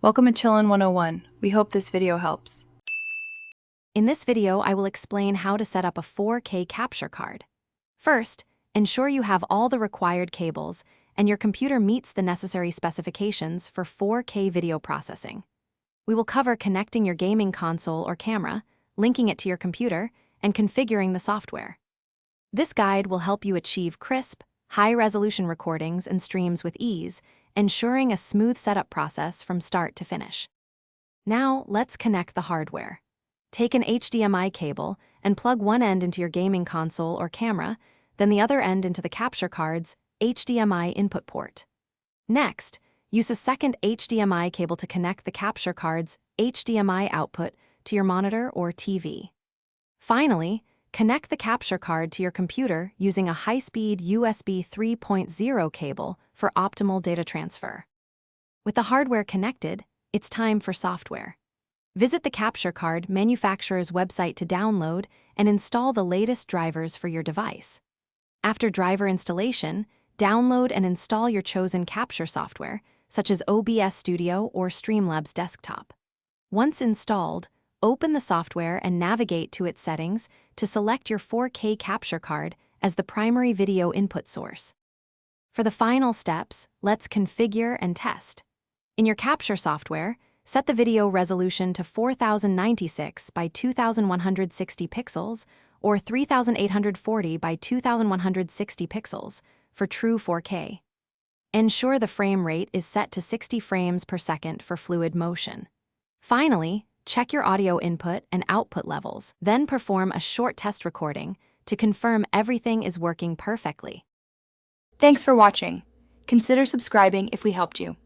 Welcome to Chillin' 101. We hope this video helps. In this video, I will explain how to set up a 4K capture card. First, ensure you have all the required cables and your computer meets the necessary specifications for 4K video processing. We will cover connecting your gaming console or camera, linking it to your computer, and configuring the software. This guide will help you achieve crisp, high-resolution recordings and streams with ease, ensuring a smooth setup process from start to finish. Now, let's connect the hardware. Take an HDMI cable and plug one end into your gaming console or camera, then the other end into the capture card's HDMI input port. Next, use a second HDMI cable to connect the capture card's HDMI output to your monitor or TV. Finally, connect the capture card to your computer using a high-speed USB 3.0 cable for optimal data transfer. With the hardware connected, it's time for software. Visit the capture card manufacturer's website to download and install the latest drivers for your device. After driver installation, download and install your chosen capture software, such as OBS Studio or Streamlabs Desktop. Once installed, open the software and navigate to its settings to select your 4K capture card as the primary video input source. For the final steps, let's configure and test. In your capture software, set the video resolution to 4096 by 2160 pixels or 3840 by 2160 pixels for true 4K. Ensure the frame rate is set to 60 frames per second for fluid motion. Finally, check your audio input and output levels, then perform a short test recording to confirm everything is working perfectly. Thanks for watching. Consider subscribing if we helped you.